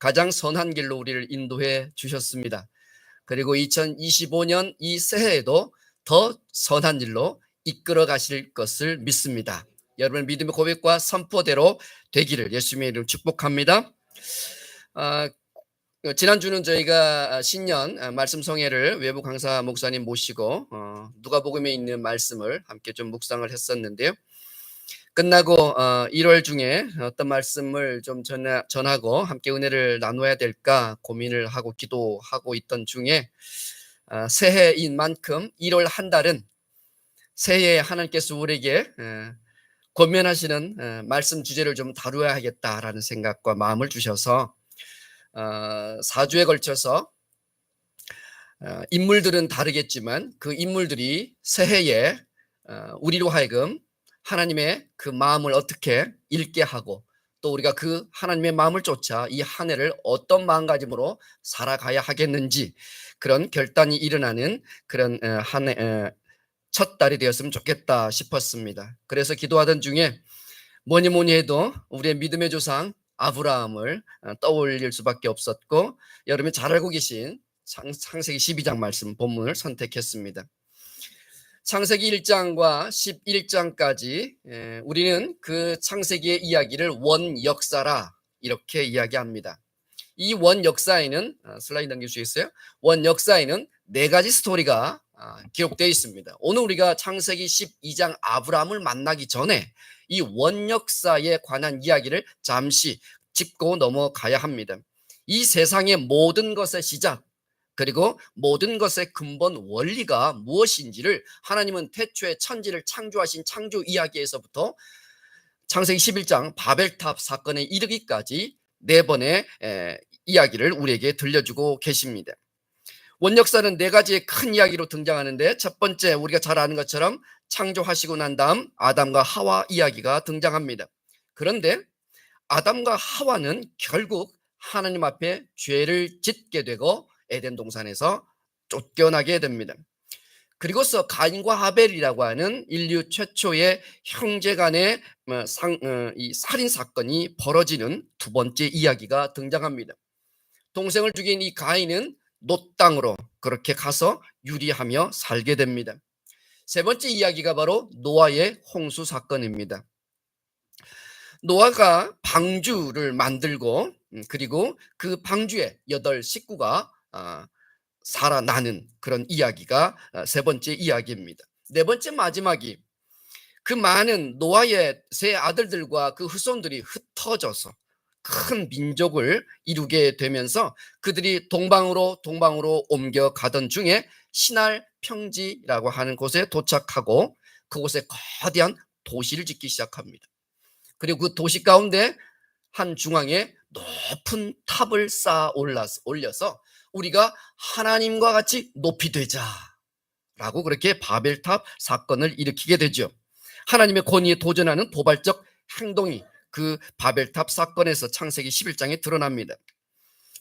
가장 선한 길로 우리를 인도해 주셨습니다. 그리고 2025년 이 새해에도 더 선한 일로 이끌어 가실 것을 믿습니다. 여러분 믿음의 고백과 선포대로 되기를 예수님의 이름 축복합니다. 지난주는 저희가 신년 말씀 성회를 외부 강사 목사님 모시고 누가복음에 있는 말씀을 함께 좀 묵상을 했었는데요. 끝나고 1월 중에 어떤 말씀을 좀 전하고 함께 은혜를 나눠야 될까 고민을 하고 기도하고 있던 중에 새해인 만큼 1월 한 달은 새해에 하나님께서 우리에게 권면하시는 말씀 주제를 좀 다루어야 하겠다라는 생각과 마음을 주셔서 4주에 걸쳐서 인물들은 다르겠지만 그 인물들이 새해에 우리로 하여금 하나님의 그 마음을 어떻게 읽게 하고 또 우리가 그 하나님의 마음을 쫓아 이 한 해를 어떤 마음가짐으로 살아가야 하겠는지 그런 결단이 일어나는 그런 한 해 첫 달이 되었으면 좋겠다 싶었습니다. 그래서 기도하던 중에 뭐니 해도 우리의 믿음의 조상 아브라함을 떠올릴 수밖에 없었고 여러분이 잘 알고 계신 창세기 12장 말씀 본문을 선택했습니다. 창세기 1장과 11장까지 우리는 그 창세기의 이야기를 원역사라 이렇게 이야기합니다. 이 원역사에는 슬라이드 넘길 수 있어요? 원역사에는 4가지 스토리가 기록되어 있습니다. 오늘 우리가 창세기 12장 아브라함을 만나기 전에 이 원역사에 관한 이야기를 잠시 짚고 넘어가야 합니다. 이 세상의 모든 것의 시작 그리고 모든 것의 근본 원리가 무엇인지를 하나님은 태초에 천지를 창조하신 창조 이야기에서부터 창세기 11장 바벨탑 사건에 이르기까지 4번의 이야기를 우리에게 들려주고 계십니다. 원역사는 4가지의 큰 이야기로 등장하는데 첫 번째 우리가 잘 아는 것처럼 창조하시고 난 다음 아담과 하와 이야기가 등장합니다. 그런데 아담과 하와는 결국 하나님 앞에 죄를 짓게 되고 에덴 동산에서 쫓겨나게 됩니다. 그리고서 가인과 하벨이라고 하는 인류 최초의 형제 간의 이 살인 사건이 벌어지는 2번째 이야기가 등장합니다. 동생을 죽인 이 가인은 놋 땅으로 그렇게 가서 유리하며 살게 됩니다. 3번째 이야기가 바로 노아의 홍수 사건입니다. 노아가 방주를 만들고 그리고 그 방주에 8 식구가 살아나는 그런 이야기가 3번째 이야기입니다. 4번째 마지막이 그 많은 노아의 3 아들들과 그 후손들이 흩어져서 큰 민족을 이루게 되면서 그들이 동방으로 옮겨가던 중에 신할 평지라고 하는 곳에 도착하고 그곳에 거대한 도시를 짓기 시작합니다. 그리고 그 도시 가운데 한 중앙에 높은 탑을 쌓아 올려서 우리가 하나님과 같이 높이 되자라고 그렇게 바벨탑 사건을 일으키게 되죠. 하나님의 권위에 도전하는 도발적 행동이 그 바벨탑 사건에서 창세기 11장에 드러납니다.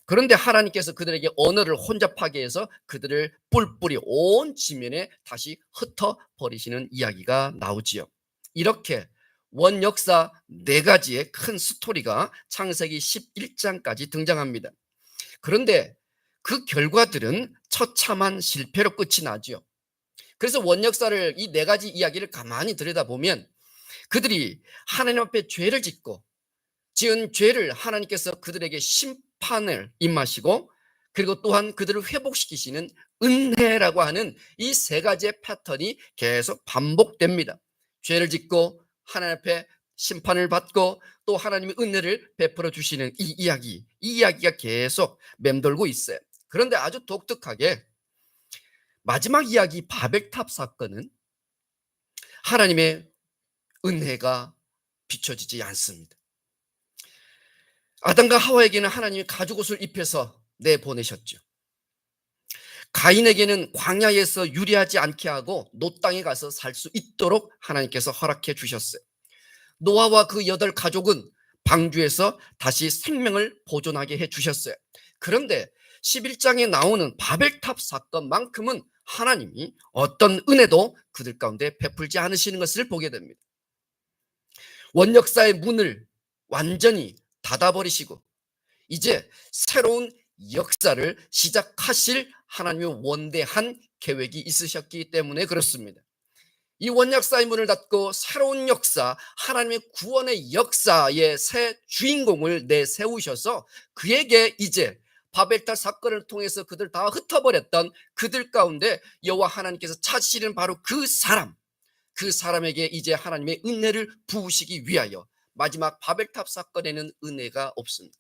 그런데 하나님께서 그들에게 언어를 혼잡하게 해서 그들을 뿔뿔이 온 지면에 다시 흩어버리시는 이야기가 나오지요. 이렇게 원역사 4가지의 큰 스토리가 창세기 11장까지 등장합니다. 그런데 그 결과들은 처참한 실패로 끝이 나죠. 그래서 원역사를 이 4가지 이야기를 가만히 들여다보면 그들이 하나님 앞에 죄를 짓고 지은 죄를 하나님께서 그들에게 심판을 임하시고 그리고 또한 그들을 회복시키시는 은혜라고 하는 이 3가지의 패턴이 계속 반복됩니다. 죄를 짓고 하나님 앞에 심판을 받고 또 하나님의 은혜를 베풀어 주시는 이 이야기가 계속 맴돌고 있어요. 그런데 아주 독특하게 마지막 이야기 바벨탑 사건은 하나님의 은혜가 비춰지지 않습니다. 아담과 하와에게는 하나님이 가죽옷을 입혀서 내보내셨죠. 가인에게는 광야에서 유리하지 않게 하고 놋 땅에 가서 살 수 있도록 하나님께서 허락해 주셨어요. 노아와 그 8 가족은 방주에서 다시 생명을 보존하게 해 주셨어요. 그런데 11장에 나오는 바벨탑 사건만큼은 하나님이 어떤 은혜도 그들 가운데 베풀지 않으시는 것을 보게 됩니다. 원역사의 문을 완전히 닫아버리시고 이제 새로운 역사를 시작하실 하나님의 원대한 계획이 있으셨기 때문에 그렇습니다. 이 원역사의 문을 닫고 새로운 역사, 하나님의 구원의 역사의 새 주인공을 내세우셔서 그에게 이제 바벨탑 사건을 통해서 그들 다 흩어버렸던 그들 가운데 여호와 하나님께서 찾으시는 바로 그 사람, 그 사람에게 이제 하나님의 은혜를 부으시기 위하여 마지막 바벨탑 사건에는 은혜가 없습니다.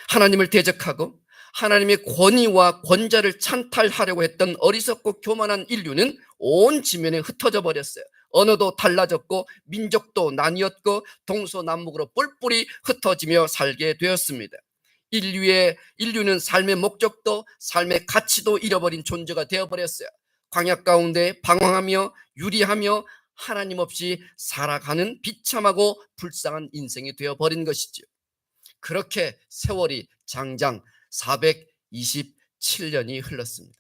하나님을 대적하고 하나님의 권위와 권자를 찬탈하려고 했던 어리석고 교만한 인류는 온 지면에 흩어져 버렸어요. 언어도 달라졌고 민족도 나뉘었고 동서남북으로 뿔뿔이 흩어지며 살게 되었습니다. 인류는 삶의 목적도 삶의 가치도 잃어버린 존재가 되어버렸어요. 광야 가운데 방황하며 유리하며 하나님 없이 살아가는 비참하고 불쌍한 인생이 되어버린 것이죠. 그렇게 세월이 장장 427년이 흘렀습니다.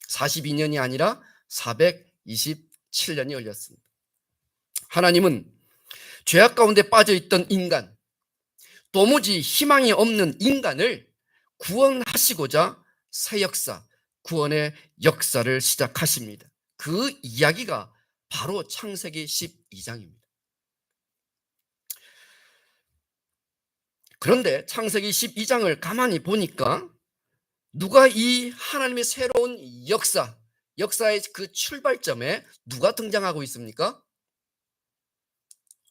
42년이 아니라 427년이 흘렀습니다. 하나님은 죄악 가운데 빠져있던 인간, 도무지 희망이 없는 인간을 구원하시고자 새 역사, 구원의 역사를 시작하십니다. 그 이야기가 바로 창세기 12장입니다. 그런데 창세기 12장을 가만히 보니까 누가 이 하나님의 새로운 역사의 그 출발점에 누가 등장하고 있습니까?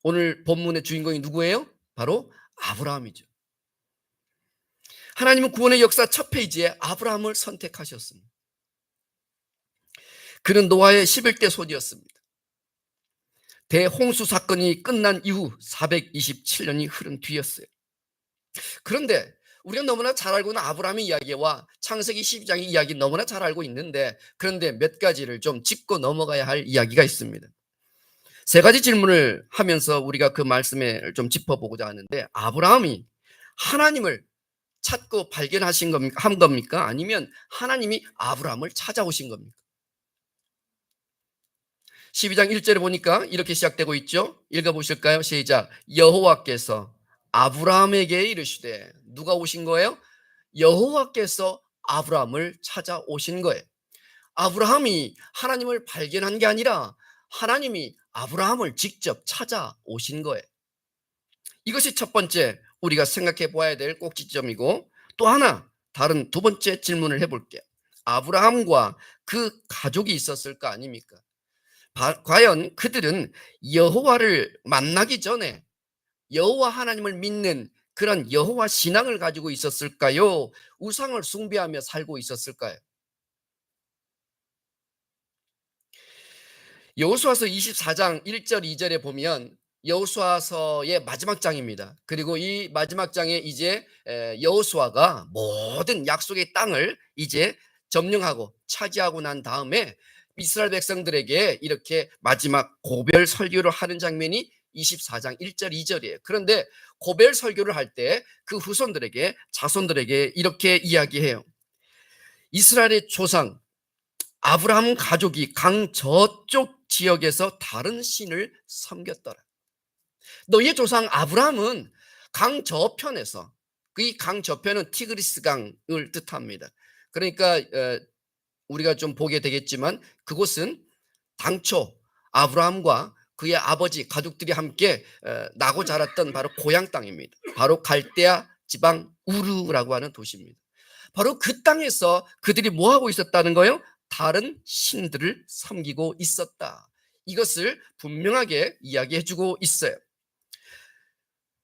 오늘 본문의 주인공이 누구예요? 바로 아브라함이죠. 하나님은 구원의 역사 첫 페이지에 아브라함을 선택하셨습니다. 그는 노아의 11대 손이었습니다. 대홍수 사건이 끝난 이후 427년이 흐른 뒤였어요. 그런데 우리가 너무나 잘 알고 있는 아브라함의 이야기와 창세기 12장의 이야기 너무나 잘 알고 있는데, 그런데 몇 가지를 좀 짚고 넘어가야 할 이야기가 있습니다. 세 가지 질문을 하면서 우리가 그 말씀을 좀 짚어보고자 하는데, 아브라함이 하나님을 찾고 발견하신 겁니까? 한 겁니까? 아니면 하나님이 아브라함을 찾아오신 겁니까? 12장 1절에 보니까 이렇게 시작되고 있죠. 읽어보실까요? 시작. 여호와께서 아브라함에게 이르시되, 누가 오신 거예요? 여호와께서 아브라함을 찾아오신 거예요. 아브라함이 하나님을 발견한 게 아니라 하나님이 아브라함을 직접 찾아오신 거예요. 이것이 첫 번째 우리가 생각해 보아야 될 꼭지점이고, 또 하나 다른 두 번째 질문을 해볼게요. 아브라함과 그 가족이 있었을 거 아닙니까? 과연 그들은 여호와를 만나기 전에 여호와 하나님을 믿는 그런 여호와 신앙을 가지고 있었을까요? 우상을 숭배하며 살고 있었을까요? 여호수아서 24장 1절 2절에 보면 여호수아서의 마지막 장입니다. 그리고 이 마지막 장에 이제 여호수아가 모든 약속의 땅을 이제 점령하고 차지하고 난 다음에 이스라엘 백성들에게 이렇게 마지막 고별 설교를 하는 장면이 24장 1절 2절이에요. 그런데 고별 설교를 할 때 그 후손들에게, 자손들에게 이렇게 이야기해요. 이스라엘의 조상 아브라함 가족이 강 저쪽 지역에서 다른 신을 섬겼더라. 너희의 조상 아브라함은 강 저편에서, 그 강 저편은 티그리스 강을 뜻합니다. 그러니까 우리가 좀 보게 되겠지만 그곳은 당초 아브라함과 그의 아버지 가족들이 함께 나고 자랐던 바로 고향 땅입니다. 바로 갈대아 지방 우르라고 하는 도시입니다. 바로 그 땅에서 그들이 뭐 하고 있었다는 거예요? 다른 신들을 섬기고 있었다. 이것을 분명하게 이야기해주고 있어요.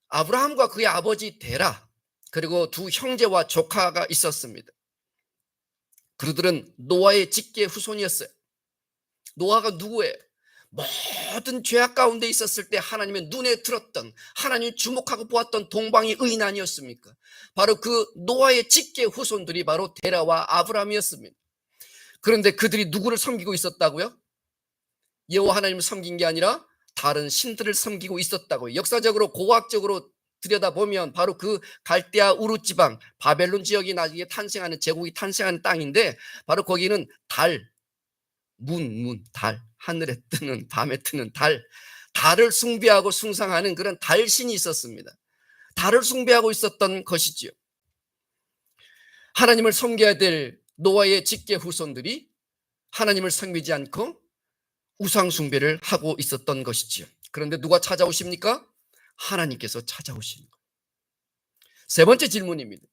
아브라함과 그의 아버지 데라, 그리고 두 형제와 조카가 있었습니다. 그들은 노아의 직계 후손이었어요. 노아가 누구예요? 모든 죄악 가운데 있었을 때 하나님의 눈에 들었던, 하나님이 주목하고 보았던 동방의 의인 아니었습니까? 바로 그 노아의 직계 후손들이 바로 데라와 아브라함이었습니다. 그런데 그들이 누구를 섬기고 있었다고요? 여호와 하나님을 섬긴 게 아니라 다른 신들을 섬기고 있었다고요. 역사적으로 고고학적으로 들여다보면 바로 그 갈대아 우르 지방 바벨론 지역이 나중에 탄생하는, 제국이 탄생하는 땅인데, 바로 거기는 달, 달, 하늘에 뜨는, 밤에 뜨는 달을 숭배하고 숭상하는 그런 달신이 있었습니다. 달을 숭배하고 있었던 것이지요. 하나님을 섬겨야 될 노아의 직계 후손들이 하나님을 섬기지 않고 우상 숭배를 하고 있었던 것이지요. 그런데 누가 찾아오십니까? 하나님께서 찾아오시는 거예요. 세 번째 질문입니다.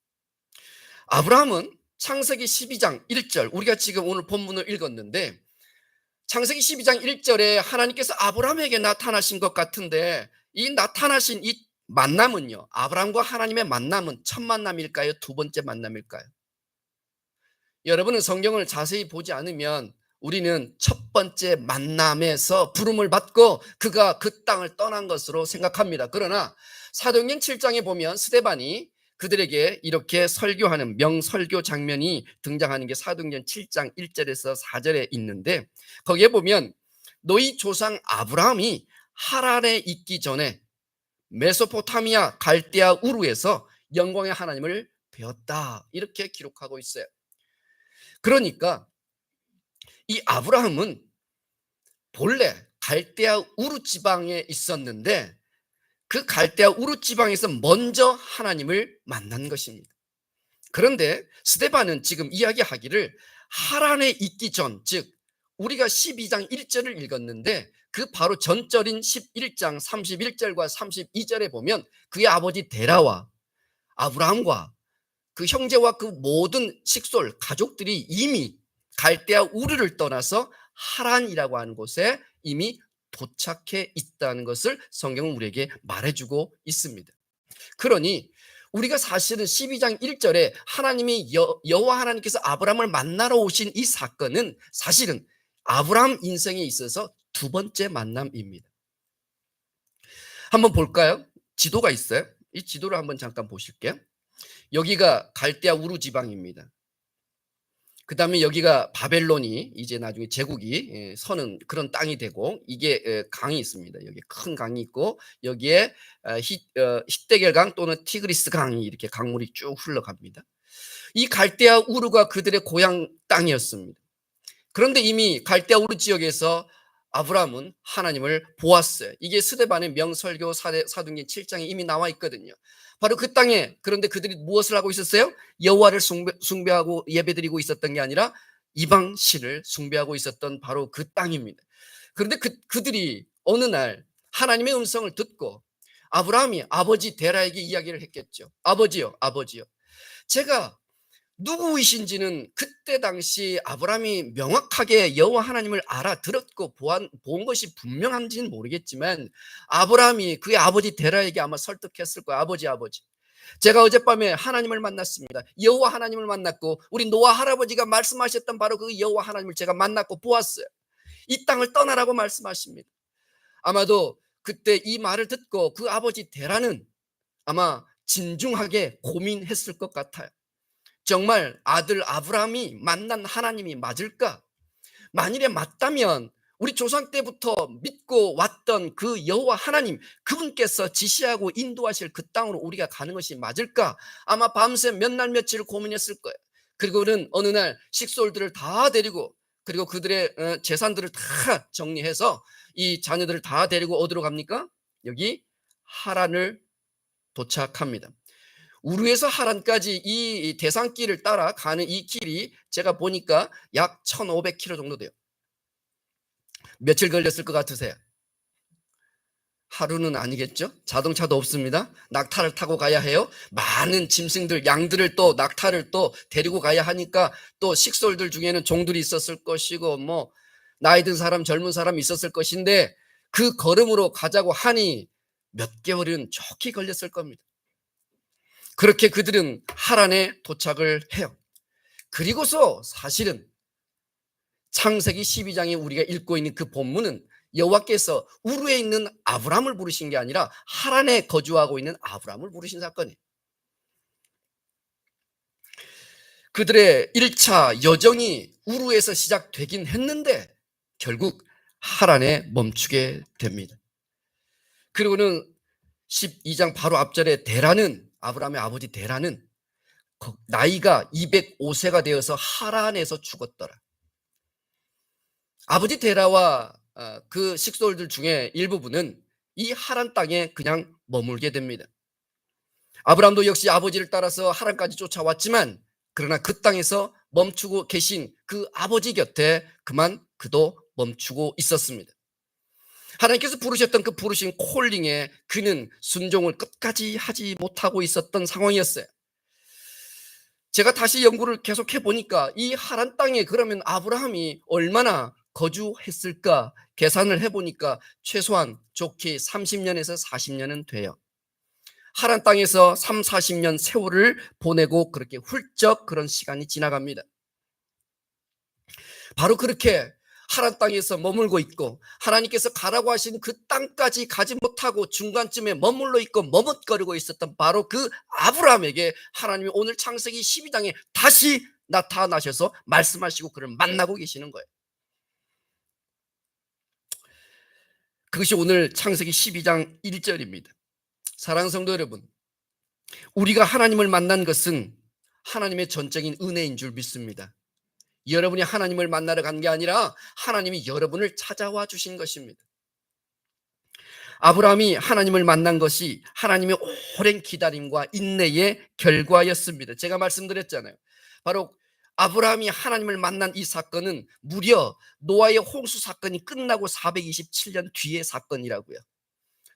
아브라함은 창세기 12장 1절, 우리가 지금 오늘 본문을 읽었는데 창세기 12장 1절에 하나님께서 아브라함에게 나타나신 것 같은데 이 나타나신 이 만남은요, 아브라함과 하나님의 만남은 첫 만남일까요? 두 번째 만남일까요? 여러분은 성경을 자세히 보지 않으면 우리는 첫 번째 만남에서 부름을 받고 그가 그 땅을 떠난 것으로 생각합니다. 그러나 사도행전 7장에 보면 스데반이 그들에게 이렇게 설교하는 명설교 장면이 등장하는 게 사도행전 7장 1절에서 4절에 있는데 거기에 보면 너희 조상 아브라함이 하란에 있기 전에 메소포타미아 갈대아 우르에서 영광의 하나님을 배웠다, 이렇게 기록하고 있어요. 그러니까 이 아브라함은 본래 갈대아 우르 지방에 있었는데 그 갈대아 우르 지방에서 먼저 하나님을 만난 것입니다. 그런데 스데반은 지금 이야기하기를 하란에 있기 전, 즉 우리가 12장 1절을 읽었는데 그 바로 전절인 11장 31절과 32절에 보면 그의 아버지 데라와 아브라함과 그 형제와 그 모든 식솔 가족들이 이미 갈대아 우르를 떠나서 하란이라고 하는 곳에 이미 도착해 있다는 것을 성경은 우리에게 말해주고 있습니다. 그러니 우리가 사실은 12장 1절에 하나님이 여호와 하나님께서 아브라함을 만나러 오신 이 사건은 사실은 아브라함 인생에 있어서 두 번째 만남입니다. 한번 볼까요? 지도가 있어요. 이 지도를 한번 잠깐 보실게요. 여기가 갈대아 우르 지방입니다. 그 다음에 여기가 바벨론이 이제 나중에 제국이 서는 그런 땅이 되고, 이게 강이 있습니다. 여기 큰 강이 있고 여기에 히데겔 강 또는 티그리스 강이 이렇게 강물이 쭉 흘러갑니다. 이 갈대아 우르가 그들의 고향 땅이었습니다. 그런데 이미 갈대아 우르 지역에서 아브라함은 하나님을 보았어요. 이게 스데반의 명설교 사도행전 7장에 이미 나와 있거든요. 바로 그 땅에, 그런데 그들이 무엇을 하고 있었어요? 여호와를 숭배하고 예배드리고 있었던 게 아니라 이방 신을 숭배하고 있었던 바로 그 땅입니다. 그런데 그들이 어느 날 하나님의 음성을 듣고 아브라함이 아버지 데라에게 이야기를 했겠죠. 아버지요, 아버지요. 제가 누구이신지는 그때 당시 아브라함이 명확하게 여호와 하나님을 알아들었고 본 것이 분명한지는 모르겠지만 아브라함이 그의 아버지 데라에게 아마 설득했을 거예요. 아버지, 아버지, 제가 어젯밤에 하나님을 만났습니다. 여호와 하나님을 만났고 우리 노아 할아버지가 말씀하셨던 바로 그 여호와 하나님을 제가 만났고 보았어요. 이 땅을 떠나라고 말씀하십니다. 아마도 그때 이 말을 듣고 그 아버지 데라는 아마 진중하게 고민했을 것 같아요. 정말 아들 아브라함이 만난 하나님이 맞을까? 만일에 맞다면 우리 조상 때부터 믿고 왔던 그 여호와 하나님, 그분께서 지시하고 인도하실 그 땅으로 우리가 가는 것이 맞을까? 아마 밤새 몇 날 며칠 고민했을 거예요. 그리고는 어느 날 식솔들을 다 데리고, 그리고 그들의 재산들을 다 정리해서 이 자녀들을 다 데리고 어디로 갑니까? 여기 하란을 도착합니다. 우르에서 하란까지 이 대산길을 따라 가는 이 길이 제가 보니까 약 1500km 정도 돼요. 며칠 걸렸을 것 같으세요? 하루는 아니겠죠? 자동차도 없습니다. 낙타를 타고 가야 해요. 많은 짐승들, 양들을 또 낙타를 또 데리고 가야 하니까 또 식솔들 중에는 종들이 있었을 것이고 뭐 나이 든 사람, 젊은 사람 있었을 것인데 그 걸음으로 가자고 하니 몇 개월은 좋게 걸렸을 겁니다. 그렇게 그들은 하란에 도착을 해요. 그리고서 사실은 창세기 12장에 우리가 읽고 있는 그 본문은 여호와께서 우르에 있는 아브라함을 부르신 게 아니라 하란에 거주하고 있는 아브라함을 부르신 사건이에요. 그들의 1차 여정이 우르에서 시작되긴 했는데 결국 하란에 멈추게 됩니다. 그리고는 12장 바로 앞절에 데라는, 아브라함의 아버지 데라는 나이가 205세가 되어서 하란에서 죽었더라. 아버지 데라와 그 식솔들 중에 일부분은 이 하란 땅에 그냥 머물게 됩니다. 아브라함도 역시 아버지를 따라서 하란까지 쫓아왔지만 그러나 그 땅에서 멈추고 계신 그 아버지 곁에 그만 그도 멈추고 있었습니다. 하나님께서 부르셨던 그 부르신 콜링에 그는 순종을 끝까지 하지 못하고 있었던 상황이었어요. 제가 다시 연구를 계속 해보니까 이 하란 땅에 그러면 아브라함이 얼마나 거주했을까 계산을 해보니까 최소한 좋게 30년에서 40년은 돼요. 하란 땅에서 3, 40년 세월을 보내고 그렇게 훌쩍 그런 시간이 지나갑니다. 바로 그렇게 하란 땅에서 머물고 있고 하나님께서 가라고 하신 그 땅까지 가지 못하고 중간쯤에 머물러 있고 머뭇거리고 있었던 바로 그 아브라함에게 하나님이 오늘 창세기 12장에 다시 나타나셔서 말씀하시고 그를 만나고 계시는 거예요. 그것이 오늘 창세기 12장 1절입니다. 사랑하는 성도 여러분, 우리가 하나님을 만난 것은 하나님의 전적인 은혜인 줄 믿습니다. 여러분이 하나님을 만나러 간 게 아니라 하나님이 여러분을 찾아와 주신 것입니다. 아브라함이 하나님을 만난 것이 하나님의 오랜 기다림과 인내의 결과였습니다. 제가 말씀드렸잖아요. 바로 아브라함이 하나님을 만난 이 사건은 무려 노아의 홍수 사건이 끝나고 427년 뒤의 사건이라고요.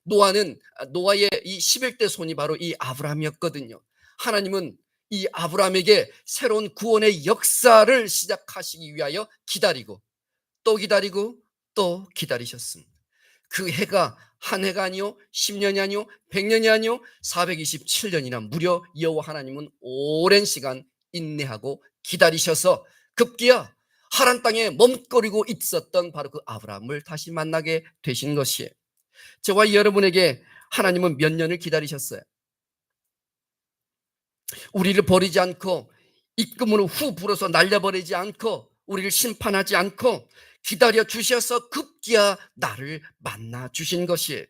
노아의 이 11대 손이 바로 이 아브라함이었거든요. 하나님은 이 아브라함에게 새로운 구원의 역사를 시작하시기 위하여 기다리고 또 기다리고 또 기다리셨습니다. 그 해가 한 해가 아니요 10년이 아니요 100년이 아니요 427년이나 무려 여호와 하나님은 오랜 시간 인내하고 기다리셔서 급기야 하란 땅에 머뭇거리고 있었던 바로 그 아브라함을 다시 만나게 되신 것이에요. 저와 여러분에게 하나님은 몇 년을 기다리셨어요. 우리를 버리지 않고 입금으로 후 불어서 날려버리지 않고 우리를 심판하지 않고 기다려 주셔서 급기야 나를 만나 주신 것이에요.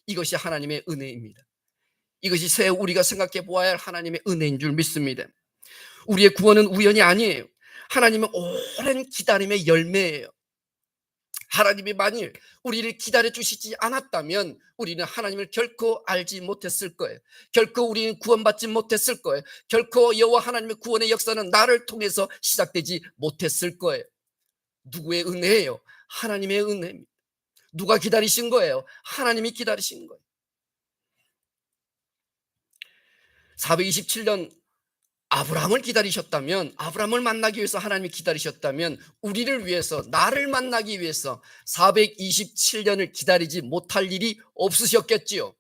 이것이 하나님의 은혜입니다. 이것이 새 우리가 생각해 보아야 할 하나님의 은혜인 줄 믿습니다. 우리의 구원은 우연이 아니에요. 하나님의 오랜 기다림의 열매예요. 하나님이 만일 우리를 기다려 주시지 않았다면 우리는 하나님을 결코 알지 못했을 거예요. 결코 우리는 구원받지 못했을 거예요. 결코 여호와 하나님의 구원의 역사는 나를 통해서 시작되지 못했을 거예요. 누구의 은혜예요? 하나님의 은혜입니다. 누가 기다리신 거예요? 하나님이 기다리신 거예요. 427년 아브라함을 기다리셨다면, 아브라함을 만나기 위해서 하나님이 기다리셨다면 우리를 위해서, 나를 만나기 위해서 427년을 기다리지 못할 일이 없으셨겠지요.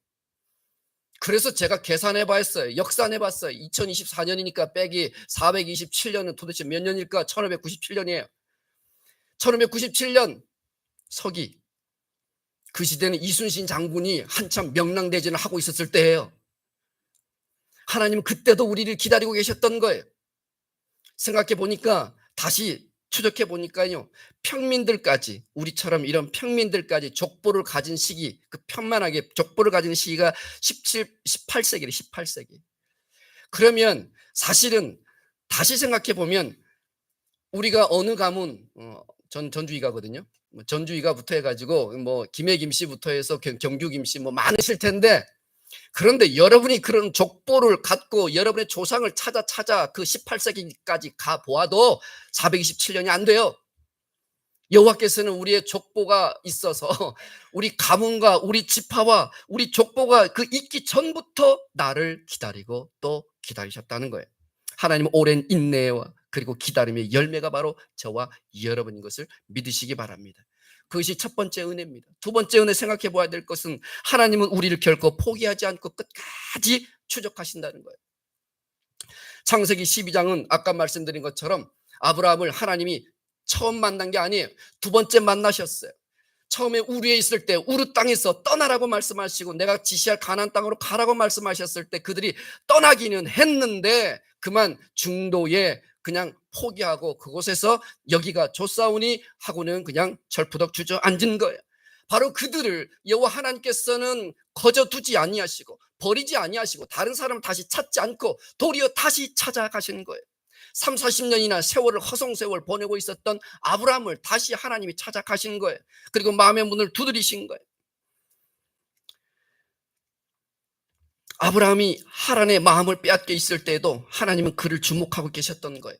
그래서 제가 계산해 봤어요. 역산해 봤어요. 2024년이니까 빼기 427년은 도대체 몇 년일까? 1597년이에요. 1597년 서기, 그 시대는 이순신 장군이 한참 명랑대전을 하고 있었을 때예요. 하나님은 그때도 우리를 기다리고 계셨던 거예요. 생각해 보니까, 다시 추적해 보니까요, 평민들까지, 우리처럼 이런 평민들까지 족보를 가진 시기, 그 편만하게 족보를 가진 시기가 18세기래, 18세기. 그러면 사실은 다시 생각해 보면 우리가 어느 가문, 전주이가거든요. 전주이가부터 해가지고 김해 김씨부터 해서 경주 김씨 많으실 텐데, 그런데 여러분이 그런 족보를 갖고 여러분의 조상을 찾아 그 18세기까지 가 보아도 427년이 안 돼요. 여호와께서는 우리의 족보가 있어서 우리 가문과 우리 지파와 우리 족보가 그 있기 전부터 나를 기다리고 또 기다리셨다는 거예요. 하나님은 오랜 인내와 그리고 기다림의 열매가 바로 저와 여러분인 것을 믿으시기 바랍니다. 그것이 첫 번째 은혜입니다. 두 번째 은혜 생각해 보아야 될 것은 하나님은 우리를 결코 포기하지 않고 끝까지 추적하신다는 거예요. 창세기 12장은 아까 말씀드린 것처럼 아브라함을 하나님이 처음 만난 게 아니에요. 두 번째 만나셨어요. 처음에 우르에 있을 때 우르 땅에서 떠나라고 말씀하시고 내가 지시할 가나안 땅으로 가라고 말씀하셨을 때 그들이 떠나기는 했는데 그만 중도에 그냥 포기하고 그곳에서 여기가 좋사오니 하고는 그냥 절푸덕 주저앉은 거예요. 바로 그들을 여호와 하나님께서는 거저두지 아니하시고 버리지 아니하시고 다른 사람 다시 찾지 않고 도리어 다시 찾아가시는 거예요. 3, 40년이나 세월을 허송세월 보내고 있었던 아브라함을 다시 하나님이 찾아가신 거예요. 그리고 마음의 문을 두드리신 거예요. 아브라함이 하란의 마음을 빼앗겨 있을 때에도 하나님은 그를 주목하고 계셨던 거예요.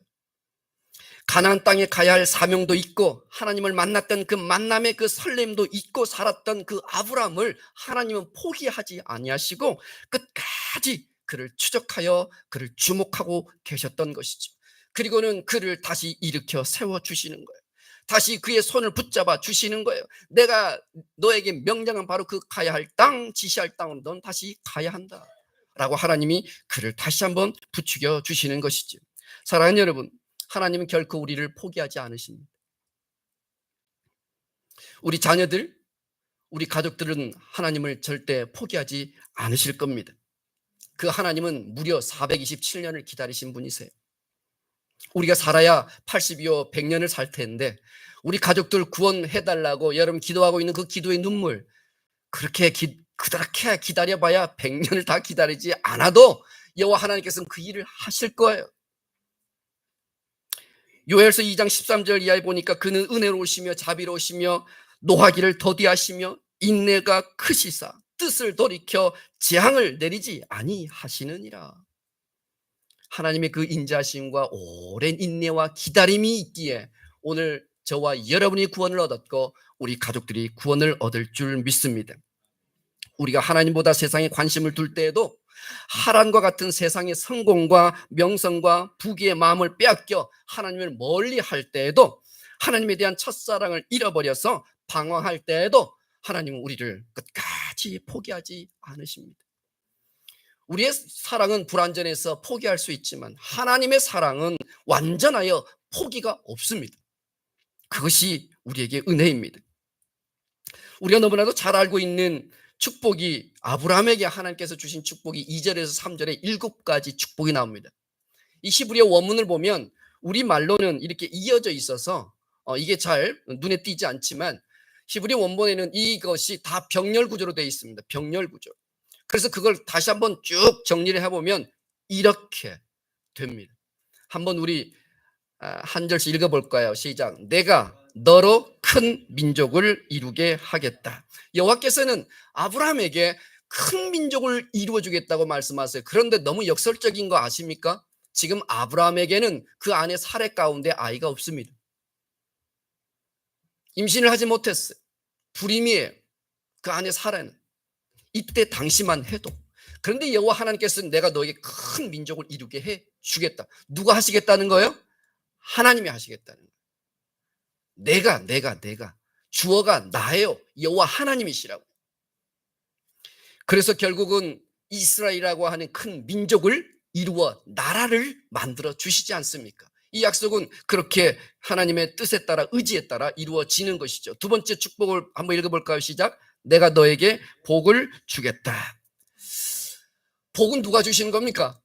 가나안 땅에 가야 할 사명도 있고 하나님을 만났던 그 만남의 그 설렘도 있고 살았던 그 아브라함을 하나님은 포기하지 아니하시고 끝까지 그를 추적하여 그를 주목하고 계셨던 것이죠. 그리고는 그를 다시 일으켜 세워주시는 거예요. 다시 그의 손을 붙잡아 주시는 거예요. 내가 너에게 명령한 바로 그 가야 할 땅, 지시할 땅으로 넌 다시 가야 한다 라고 하나님이 그를 다시 한번 부추겨 주시는 것이죠. 사랑하는 여러분, 하나님은 결코 우리를 포기하지 않으십니다. 우리 자녀들, 우리 가족들은 하나님을 절대 포기하지 않으실 겁니다. 그 하나님은 무려 427년을 기다리신 분이세요. 우리가 살아야 80이요 100년을 살 텐데 우리 가족들 구원해달라고 여러분 기도하고 있는 그 기도의 눈물, 그렇게 기다려봐야 100년을 다 기다리지 않아도 여호와 하나님께서는 그 일을 하실 거예요. 요엘서 2장 13절 이하에 보니까 그는 은혜로우시며 자비로우시며 노하기를 더디하시며 인내가 크시사 뜻을 돌이켜 재앙을 내리지 아니하시느니라. 하나님의 그 인자심과 오랜 인내와 기다림이 있기에 오늘 저와 여러분이 구원을 얻었고 우리 가족들이 구원을 얻을 줄 믿습니다. 우리가 하나님보다 세상에 관심을 둘 때에도 하란과 같은 세상의 성공과 명성과 부귀의 마음을 빼앗겨 하나님을 멀리 할 때에도 하나님에 대한 첫사랑을 잃어버려서 방황할 때에도 하나님은 우리를 끝까지 포기하지 않으십니다. 우리의 사랑은 불완전해서 포기할 수 있지만 하나님의 사랑은 완전하여 포기가 없습니다. 그것이 우리에게 은혜입니다. 우리가 너무나도 잘 알고 있는 축복이 아브라함에게 하나님께서 주신 축복이 2절에서 3절에 7가지 축복이 나옵니다. 이 히브리어 원문을 보면 우리 말로는 이렇게 이어져 있어서 이게 잘 눈에 띄지 않지만 히브리 원본에는 이것이 다 병렬 구조로 되어 있습니다. 병렬 구조. 그래서 그걸 다시 한번 쭉 정리를 해보면 이렇게 됩니다. 한번 우리 한 절씩 읽어볼까요? 시작. 내가 너로 큰 민족을 이루게 하겠다. 여호와께서는 아브라함에게 큰 민족을 이루어주겠다고 말씀하세요. 그런데 너무 역설적인 거 아십니까? 지금 아브라함에게는 그 안에 사례 가운데 아이가 없습니다. 임신을 하지 못했어요. 불임이에요. 그 안에 사례는. 이때 당시만 해도. 그런데 여호와 하나님께서는 내가 너에게 큰 민족을 이루게 해 주겠다. 누가 하시겠다는 거예요? 하나님이 하시겠다는 거예요. 내가 주어가 나예요. 여호와 하나님이시라고. 그래서 결국은 이스라엘이라고 하는 큰 민족을 이루어 나라를 만들어 주시지 않습니까? 이 약속은 그렇게 하나님의 뜻에 따라 의지에 따라 이루어지는 것이죠. 두 번째 축복을 한번 읽어볼까요? 시작. 내가 너에게 복을 주겠다. 복은 누가 주시는 겁니까?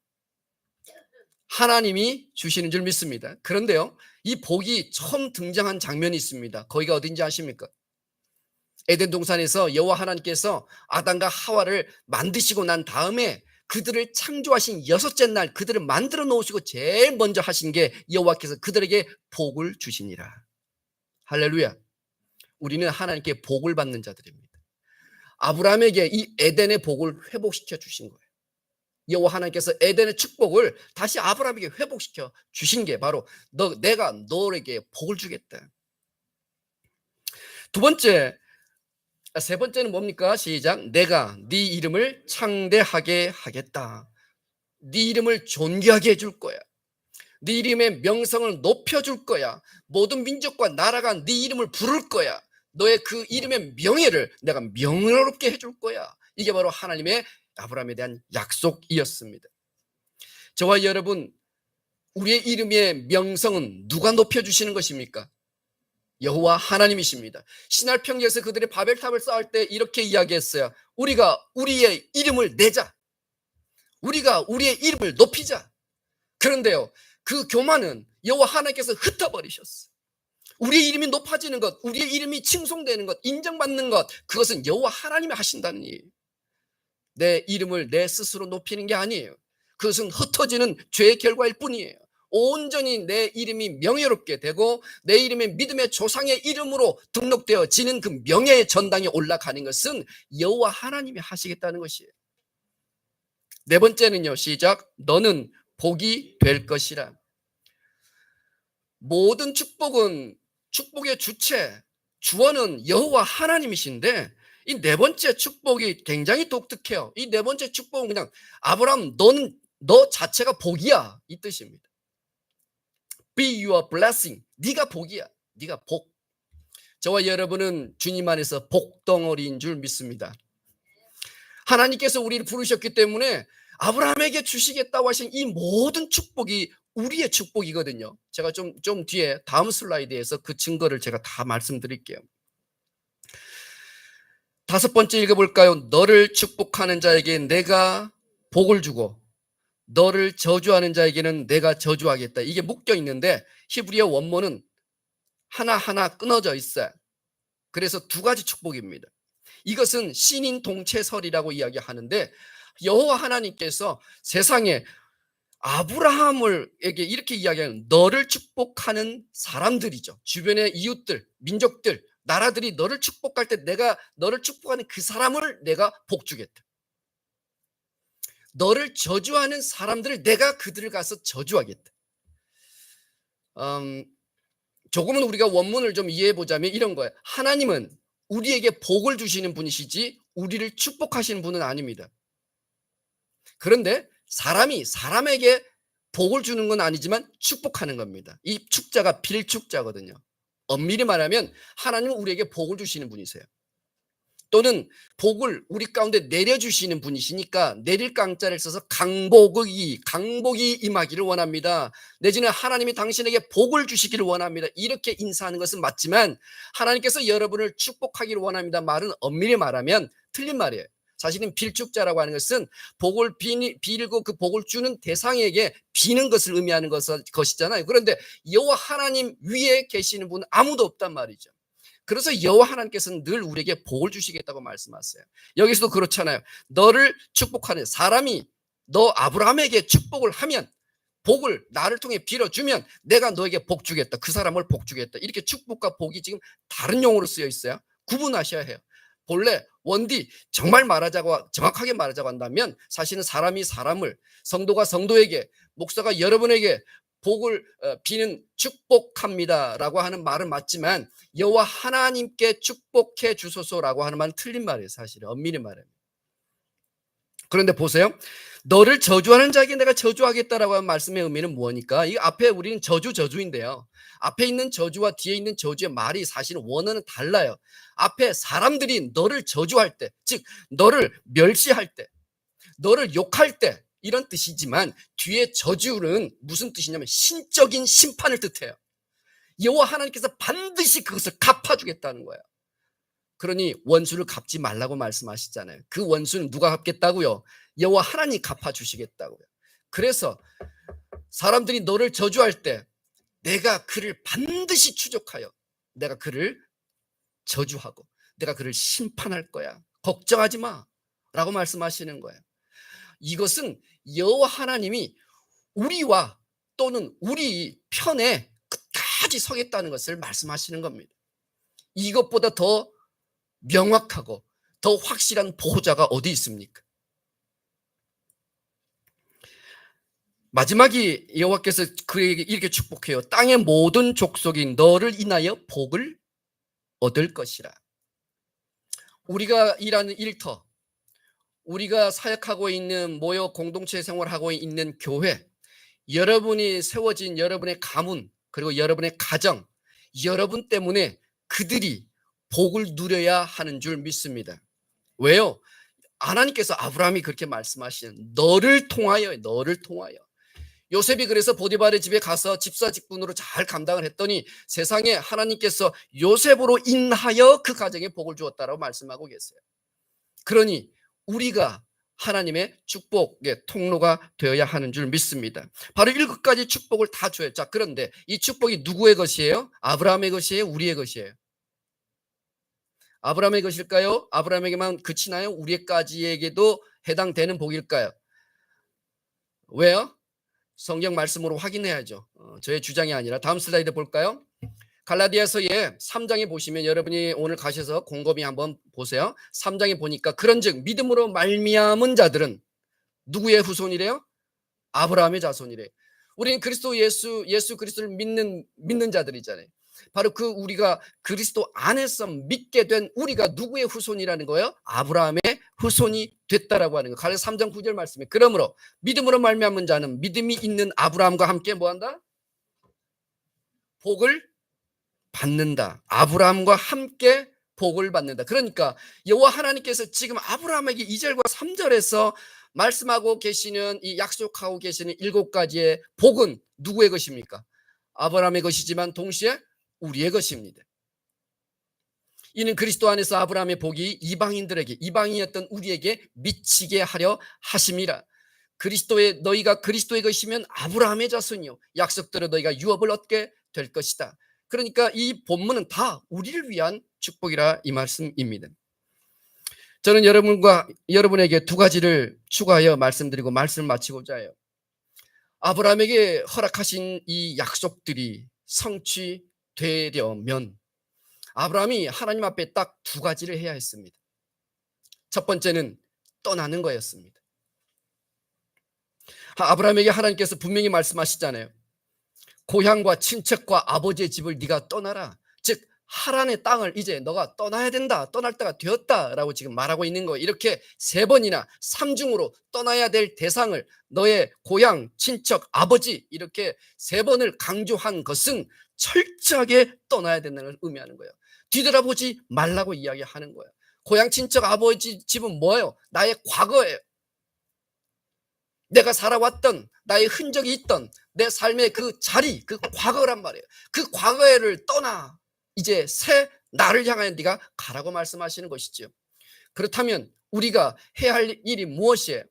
하나님이 주시는 줄 믿습니다. 그런데요, 이 복이 처음 등장한 장면이 있습니다. 거기가 어딘지 아십니까? 에덴 동산에서 여호와 하나님께서 아담과 하와를 만드시고 난 다음에 그들을 창조하신 6째 날 그들을 만들어 놓으시고 제일 먼저 하신 게 여호와께서 그들에게 복을 주시니라. 할렐루야. 우리는 하나님께 복을 받는 자들입니다. 아브라함에게 이 에덴의 복을 회복시켜 주신 거예요. 여호와 하나님께서 에덴의 축복을 다시 아브라함에게 회복시켜 주신 게 바로 내가 너에게 복을 주겠다. 세 번째는 뭡니까? 시작. 내가 네 이름을 창대하게 하겠다. 네 이름을 존귀하게 해줄 거야. 네 이름의 명성을 높여줄 거야. 모든 민족과 나라가 네 이름을 부를 거야. 너의 그 이름의 명예를 내가 명예롭게 해줄 거야. 이게 바로 하나님의 아브라함에 대한 약속이었습니다. 저와 여러분, 우리의 이름의 명성은 누가 높여주시는 것입니까? 여호와 하나님이십니다. 신할 평지에서 그들의 바벨탑을 쌓을 때 이렇게 이야기했어요. 우리가 우리의 이름을 내자. 우리가 우리의 이름을 높이자. 그런데요, 그 교만은 여호와 하나님께서 흩어버리셨어요. 우리의 이름이 높아지는 것, 우리의 이름이 칭송되는 것, 인정받는 것, 그것은 여호와 하나님이 하신다는 일이에요. 내 이름을 내 스스로 높이는 게 아니에요. 그것은 흩어지는 죄의 결과일 뿐이에요. 온전히 내 이름이 명예롭게 되고 내 이름이 믿음의 조상의 이름으로 등록되어지는 그 명예의 전당에 올라가는 것은 여호와 하나님이 하시겠다는 것이에요. 네 번째는요. 시작. 너는 복이 될 것이라. 모든 축복의 주체, 주어는 여호와 하나님이신데 이 네 번째 축복이 굉장히 독특해요. 이 네 번째 축복은 그냥 아브라함 너 자체가 복이야 이 뜻입니다. Be your blessing. 네가 복이야. 네가 복. 저와 여러분은 주님 안에서 복덩어리인 줄 믿습니다. 하나님께서 우리를 부르셨기 때문에 아브라함에게 주시겠다고 하신 이 모든 축복이 우리의 축복이거든요. 제가 좀 뒤에 다음 슬라이드에서 그 증거를 제가 다 말씀드릴게요. 다섯 번째 읽어볼까요? 너를 축복하는 자에게 내가 복을 주고 너를 저주하는 자에게는 내가 저주하겠다. 이게 묶여 있는데 히브리어 원문은 하나하나 끊어져 있어요. 그래서 두 가지 축복입니다. 이것은 신인 동체설이라고 이야기하는데 여호와 하나님께서 세상에 아브라함에게 이렇게 이야기하는 너를 축복하는 사람들이죠. 주변의 이웃들, 민족들, 나라들이 너를 축복할 때 내가 너를 축복하는 그 사람을 내가 복 주겠다. 너를 저주하는 사람들을 내가 그들을 가서 저주하겠다. 조금은 우리가 원문을 좀 이해해 보자면 이런 거예요. 하나님은 우리에게 복을 주시는 분이시지 우리를 축복하시는 분은 아닙니다. 그런데 사람이 사람에게 복을 주는 건 아니지만 축복하는 겁니다. 이 축자가 빌축자거든요. 엄밀히 말하면 하나님은 우리에게 복을 주시는 분이세요. 또는 복을 우리 가운데 내려주시는 분이시니까 내릴 강자를 써서 강복이 임하기를 원합니다. 내지는 하나님이 당신에게 복을 주시기를 원합니다. 이렇게 인사하는 것은 맞지만 하나님께서 여러분을 축복하기를 원합니다. 말은 엄밀히 말하면 틀린 말이에요. 사실은 빌축자라고 하는 것은 복을 빌고 그 복을 주는 대상에게 비는 것을 의미하는 것이잖아요. 그런데 여호와 하나님 위에 계시는 분은 아무도 없단 말이죠. 그래서 여호와 하나님께서는 늘 우리에게 복을 주시겠다고 말씀하세요. 여기서도 그렇잖아요. 너를 축복하는 사람이 너 아브라함에게 축복을 하면 복을 나를 통해 빌어주면 내가 너에게 복 주겠다. 그 사람을 복 주겠다. 이렇게 축복과 복이 지금 다른 용어로 쓰여 있어요. 구분하셔야 해요. 본래 원디 정확하게 말하자고 한다면 사실은 사람이 사람을 성도가 성도에게 목사가 여러분에게 복을 비는 축복합니다라고 하는 말은 맞지만 여호와 하나님께 축복해 주소서라고 하는 말은 틀린 말이에요. 사실은 엄밀히 말하면. 그런데 보세요. 너를 저주하는 자에게 내가 저주하겠다라고 하는 말씀의 의미는 뭐니까 이 앞에 우리는 저주인데요. 앞에 있는 저주와 뒤에 있는 저주의 말이 사실은 원어는 달라요. 앞에 사람들이 너를 저주할 때, 즉 너를 멸시할 때, 너를 욕할 때 이런 뜻이지만 뒤에 저주는 무슨 뜻이냐면 신적인 심판을 뜻해요. 여호와 하나님께서 반드시 그것을 갚아주겠다는 거예요. 그러니 원수를 갚지 말라고 말씀하시잖아요. 그 원수는 누가 갚겠다고요? 여호와 하나님이 갚아주시겠다고요. 그래서 사람들이 너를 저주할 때 내가 그를 반드시 추적하여 내가 그를 저주하고 내가 그를 심판할 거야. 걱정하지 마 라고 말씀하시는 거예요. 이것은 여호와 하나님이 우리와 또는 우리 편에 끝까지 서겠다는 것을 말씀하시는 겁니다. 이것보다 더 명확하고 더 확실한 보호자가 어디 있습니까? 마지막에 여호와께서 그에게 이렇게 축복해요. 땅의 모든 족속이 너를 인하여 복을 얻을 것이라. 우리가 일하는 일터, 우리가 사역하고 있는 모여 공동체 생활하고 있는 교회, 여러분이 세워진 여러분의 가문 그리고 여러분의 가정, 여러분 때문에 그들이 복을 누려야 하는 줄 믿습니다. 왜요? 하나님께서 아브라함이 그렇게 말씀하시는 너를 통하여 요셉이 그래서 보디발의 집에 가서 집사 직분으로 잘 감당을 했더니 세상에 하나님께서 요셉으로 인하여 그 가정에 복을 주었다라고 말씀하고 계세요. 그러니 우리가 하나님의 축복의 통로가 되어야 하는 줄 믿습니다. 바로 7가지 축복을 다 줘요. 자, 그런데 이 축복이 누구의 것이에요? 아브라함의 것이에요? 우리의 것이에요? 아브라함의 것일까요? 아브라함에게만 그치나요? 우리까지에게도 해당되는 복일까요? 왜요? 성경 말씀으로 확인해야죠. 저의 주장이 아니라 다음 슬라이드 볼까요? 갈라디아서의 3장에 보시면 여러분이 오늘 가셔서 곰곰이 한번 보세요. 3장에 보니까 그런즉 믿음으로 말미암은 자들은 누구의 후손이래요? 아브라함의 자손이래. 우리는 그리스도 예수 그리스도를 믿는 자들이잖아요. 바로 그 우리가 그리스도 안에서 믿게 된 우리가 누구의 후손이라는 거예요? 아브라함의 후손이 됐다라고 하는 거. 갈라디아서 3장 9절 말씀에 그러므로 믿음으로 말미암은 자는 믿음이 있는 아브라함과 함께 뭐한다? 복을 받는다. 아브라함과 함께 복을 받는다. 그러니까 여호와 하나님께서 지금 아브라함에게 2절과 3절에서 말씀하고 계시는 이 약속하고 계시는 7가지의 복은 누구의 것입니까? 아브라함의 것이지만 동시에 우리의 것입니다. 이는 그리스도 안에서 아브라함의 복이 이방인들에게, 이방인이었던 우리에게 미치게 하려 하심이라. 너희가 그리스도의 것이면 아브라함의 자손이요 약속대로 너희가 유업을 얻게 될 것이다. 그러니까 이 본문은 다 우리를 위한 축복이라 이 말씀입니다. 저는 여러분에게 2가지를 추가하여 말씀드리고 말씀을 마치고자 해요. 아브라함에게 허락하신 이 약속들이 성취되려면 아브라함이 하나님 앞에 딱 2가지를 해야 했습니다. 첫 번째는 떠나는 거였습니다. 아브라함에게 하나님께서 분명히 말씀하시잖아요. 고향과 친척과 아버지의 집을 네가 떠나라. 즉 하란의 땅을 이제 너가 떠나야 된다. 떠날 때가 되었다라고 지금 말하고 있는 거예요. 이렇게 3번이나 3중으로 떠나야 될 대상을 너의 고향, 친척, 아버지 이렇게 3번을 강조한 것은 철저하게 떠나야 된다는 걸 의미하는 거예요. 뒤돌아보지 말라고 이야기하는 거예요. 고향, 친척, 아버지 집은 뭐예요? 나의 과거예요. 내가 살아왔던 나의 흔적이 있던 내 삶의 그 자리, 그 과거란 말이에요. 그 과거를 떠나 이제 새 나를 향하여 네가 가라고 말씀하시는 것이죠. 그렇다면 우리가 해야 할 일이 무엇이에요?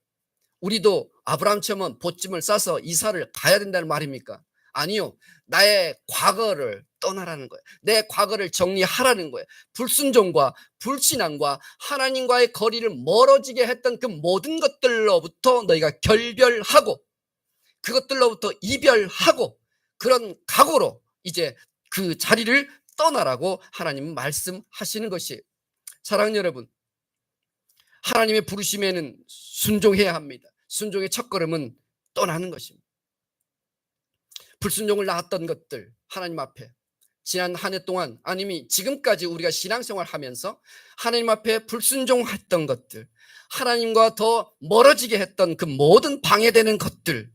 우리도 아브라함처럼 보찜을 싸서 이사를 가야 된다는 말입니까? 아니요. 나의 과거를 떠나라는 거예요. 내 과거를 정리하라는 거예요. 불순종과 불신앙과 하나님과의 거리를 멀어지게 했던 그 모든 것들로부터 너희가 결별하고 그것들로부터 이별하고 그런 각오로 이제 그 자리를 떠나라고 하나님은 말씀하시는 것이에요. 사랑하는 여러분, 하나님의 부르심에는 순종해야 합니다. 순종의 첫걸음은 떠나는 것입니다. 불순종을 낳았던 것들 하나님 앞에 지난 한 해 동안 아니면 지금까지 우리가 신앙생활 하면서 하나님 앞에 불순종했던 것들, 하나님과 더 멀어지게 했던 그 모든 방해되는 것들,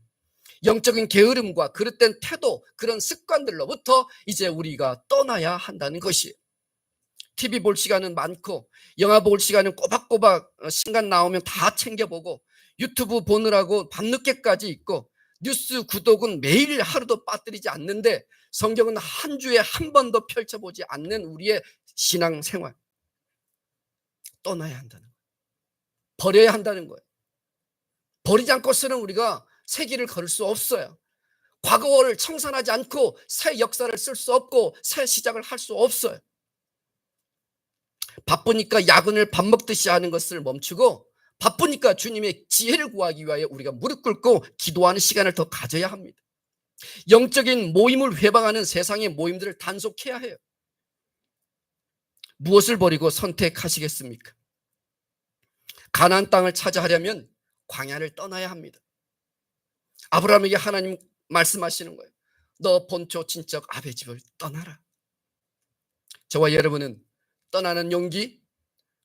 영적인 게으름과 그릇된 태도, 그런 습관들로부터 이제 우리가 떠나야 한다는 것이에요. TV 볼 시간은 많고 영화 볼 시간은 꼬박꼬박 시간 나오면 다 챙겨보고 유튜브 보느라고 밤늦게까지 있고 뉴스 구독은 매일 하루도 빠뜨리지 않는데 성경은 한 주에 한 번도 펼쳐보지 않는 우리의 신앙생활. 떠나야 한다는 거예요. 버려야 한다는 거예요. 버리지 않고서는 우리가 새 길을 걸을 수 없어요. 과거를 청산하지 않고 새 역사를 쓸 수 없고 새 시작을 할 수 없어요. 바쁘니까 야근을 밥 먹듯이 하는 것을 멈추고 바쁘니까 주님의 지혜를 구하기 위하여 우리가 무릎 꿇고 기도하는 시간을 더 가져야 합니다. 영적인 모임을 회방하는 세상의 모임들을 단속해야 해요. 무엇을 버리고 선택하시겠습니까? 가나안 땅을 차지하려면 광야를 떠나야 합니다. 아브라함에게 하나님 말씀하시는 거예요. 너 본초 친척 아베 집을 떠나라. 저와 여러분은 떠나는 용기,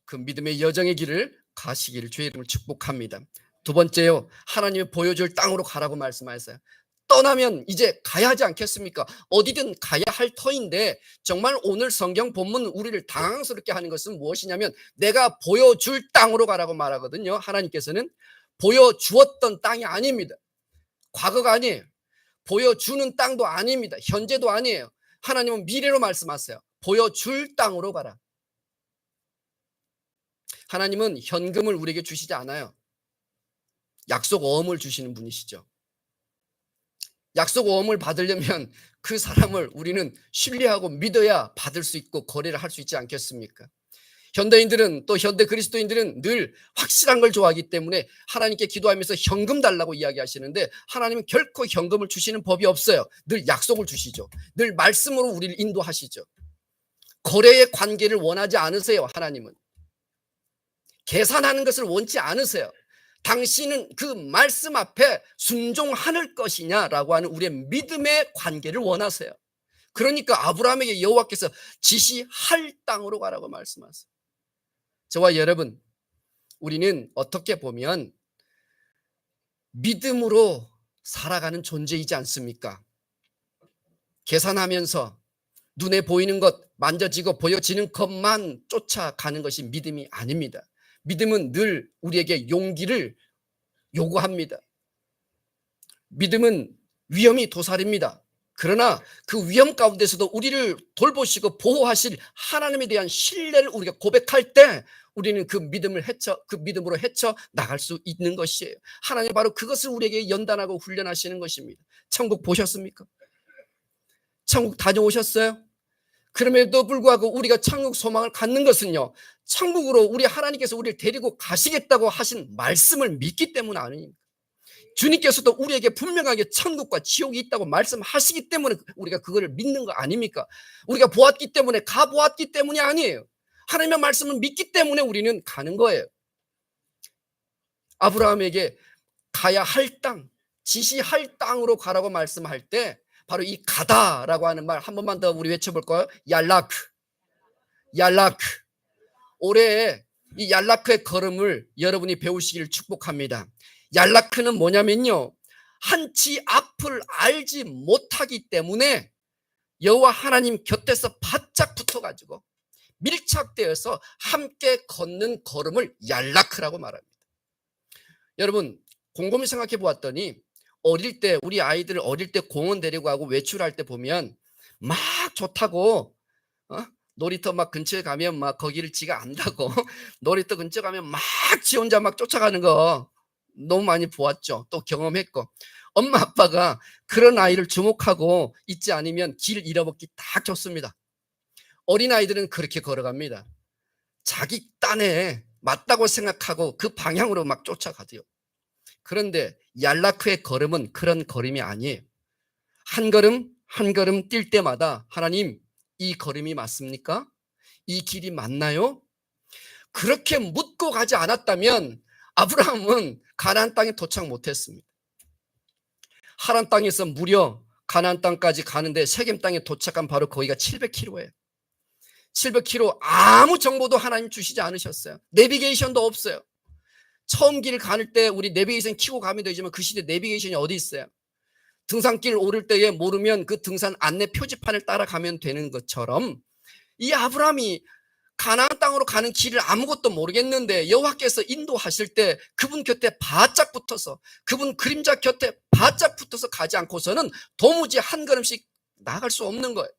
그 믿음의 여정의 길을 가시기를 주의 이름으로 축복합니다. 2번째요, 하나님이 보여줄 땅으로 가라고 말씀하셨어요. 떠나면 이제 가야 하지 않겠습니까? 어디든 가야 할 터인데 정말 오늘 성경 본문 우리를 당황스럽게 하는 것은 무엇이냐면 내가 보여줄 땅으로 가라고 말하거든요. 하나님께서는 보여주었던 땅이 아닙니다. 과거가 아니에요. 보여주는 땅도 아닙니다. 현재도 아니에요. 하나님은 미래로 말씀하세요. 보여줄 땅으로 가라. 하나님은 현금을 우리에게 주시지 않아요. 약속 어음을 주시는 분이시죠. 약속 어음을 받으려면 그 사람을 우리는 신뢰하고 믿어야 받을 수 있고 거래를 할 수 있지 않겠습니까? 현대인들은 또 현대 그리스도인들은 늘 확실한 걸 좋아하기 때문에 하나님께 기도하면서 현금 달라고 이야기하시는데 하나님은 결코 현금을 주시는 법이 없어요. 늘 약속을 주시죠. 늘 말씀으로 우리를 인도하시죠. 거래의 관계를 원하지 않으세요. 하나님은 계산하는 것을 원치 않으세요. 당신은 그 말씀 앞에 순종할 것이냐라고 하는 우리의 믿음의 관계를 원하세요. 그러니까 아브라함에게 여호와께서 지시할 땅으로 가라고 말씀하세요. 저와 여러분, 우리는 어떻게 보면 믿음으로 살아가는 존재이지 않습니까? 계산하면서 눈에 보이는 것, 만져지고 보여지는 것만 쫓아가는 것이 믿음이 아닙니다. 믿음은 늘 우리에게 용기를 요구합니다. 믿음은 위험이 도살입니다. 그러나 그 위험 가운데서도 우리를 돌보시고 보호하실 하나님에 대한 신뢰를 우리가 고백할 때 우리는 그 믿음으로 헤쳐 나갈 수 있는 것이에요. 하나님 바로 그것을 우리에게 연단하고 훈련하시는 것입니다. 천국 보셨습니까? 천국 다녀오셨어요? 그럼에도 불구하고 우리가 천국 소망을 갖는 것은요, 천국으로 우리 하나님께서 우리를 데리고 가시겠다고 하신 말씀을 믿기 때문 아닙니까? 주님께서도 우리에게 분명하게 천국과 지옥이 있다고 말씀하시기 때문에 우리가 그거를 믿는 거 아닙니까? 우리가 보았기 때문에, 가보았기 때문이 아니에요. 하나님의 말씀을 믿기 때문에 우리는 가는 거예요. 아브라함에게 가야 할 땅, 지시할 땅으로 가라고 말씀할 때 바로 이 가다라고 하는 말 한 번만 더 우리 외쳐볼까요? 얄라크. 올해 이 얄라크의 걸음을 여러분이 배우시기를 축복합니다. 얄라크는 뭐냐면요, 한치 앞을 알지 못하기 때문에 여호와 하나님 곁에서 바짝 붙어가지고 밀착되어서 함께 걷는 걸음을 얄라크라고 말합니다. 여러분, 곰곰이 생각해 보았더니 어릴 때, 우리 아이들 어릴 때 공원 데리고 가고 외출할 때 보면 막 좋다고 놀이터 막 근처에 가면 막 거기를 지가 안다고 놀이터 근처 가면 막 지 혼자 막 쫓아가는 거 너무 많이 보았죠. 또 경험했고, 엄마 아빠가 그런 아이를 주목하고 있지 않으면 길 잃어먹기 딱 좋습니다. 어린아이들은 그렇게 걸어갑니다. 자기 딴에 맞다고 생각하고 그 방향으로 막 쫓아가대요. 그런데 얄라크의 걸음은 그런 걸음이 아니에요. 한 걸음 한 걸음 뛸 때마다 하나님, 이 걸음이 맞습니까? 이 길이 맞나요? 그렇게 묻고 가지 않았다면 아브라함은 가나안 땅에 도착 못했습니다. 하란 땅에서 무려 가나안 땅까지 가는데 세겜 땅에 도착한 바로 거기가 700km예요. 700km 아무 정보도 하나님 주시지 않으셨어요. 내비게이션도 없어요. 처음 길 가는 때 우리 내비게이션 켜고 가면 되지만 그 시대 내비게이션이 어디 있어요? 등산길 오를 때에 모르면 그 등산 안내 표지판을 따라가면 되는 것처럼 이 아브라함이 가나안 땅으로 가는 길을 아무것도 모르겠는데 여호와께서 인도하실 때 그분 곁에 바짝 붙어서, 그분 그림자 곁에 바짝 붙어서 가지 않고서는 도무지 한 걸음씩 나갈 수 없는 거예요.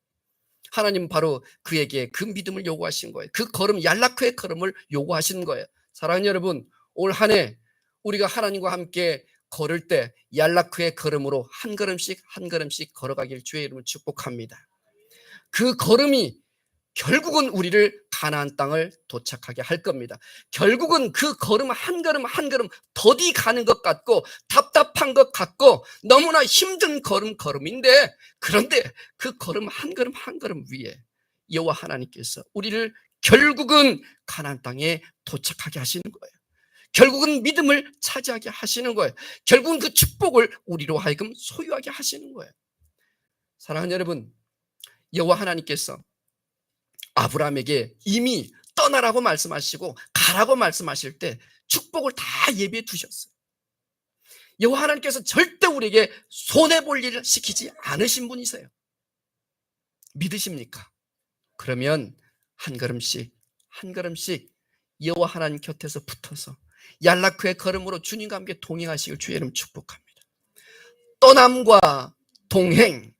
하나님은 바로 그에게 그 믿음을 요구하신 거예요. 그 걸음, 얄라크의 걸음을 요구하신 거예요. 사랑하는 여러분, 올 한 해 우리가 하나님과 함께 걸을 때 얄라크의 걸음으로 한 걸음씩 한 걸음씩 걸어가길 주의 이름으로 축복합니다. 그 걸음이 결국은 우리를 가나안 땅을 도착하게 할 겁니다. 결국은 그 걸음 한 걸음 한 걸음 더디 가는 것 같고 답답한 것 같고 너무나 힘든 걸음인데, 그런데 그 걸음 한 걸음 한 걸음 위에 여호와 하나님께서 우리를 결국은 가나안 땅에 도착하게 하시는 거예요. 결국은 믿음을 차지하게 하시는 거예요. 결국은 그 축복을 우리로 하여금 소유하게 하시는 거예요. 사랑하는 여러분, 여호와 하나님께서 아브라함에게 이미 떠나라고 말씀하시고 가라고 말씀하실 때 축복을 다 예비해 두셨어요. 여호와 하나님께서 절대 우리에게 손해볼 일을 시키지 않으신 분이세요. 믿으십니까? 그러면 한 걸음씩 한 걸음씩 여호와 하나님 곁에서 붙어서 얄라크의 걸음으로 주님과 함께 동행하시길 주의 이름 축복합니다. 떠남과 동행,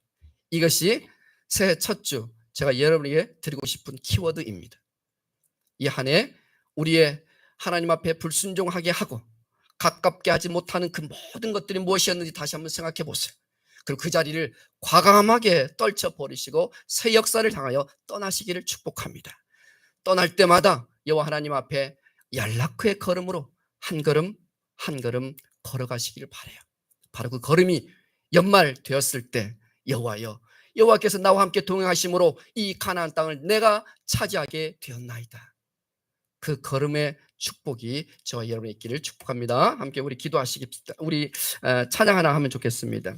이것이 새해 첫 주 제가 여러분에게 드리고 싶은 키워드입니다. 이 한 해 우리의 하나님 앞에 불순종하게 하고 가깝게 하지 못하는 그 모든 것들이 무엇이었는지 다시 한번 생각해 보세요. 그리고 그 자리를 과감하게 떨쳐버리시고 새 역사를 향하여 떠나시기를 축복합니다. 떠날 때마다 여호와 하나님 앞에 얄라크의 걸음으로 한 걸음 한 걸음 걸어가시기를 바라요. 바로 그 걸음이 연말 되었을 때 여호와여, 여호와께서 나와 함께 동행하심으로 이 가나안 땅을 내가 차지하게 되었나이다. 그 걸음의 축복이 저와 여러분의 있기를 축복합니다. 함께 우리 기도하시겠습니다. 우리 찬양 하나 하면 좋겠습니다.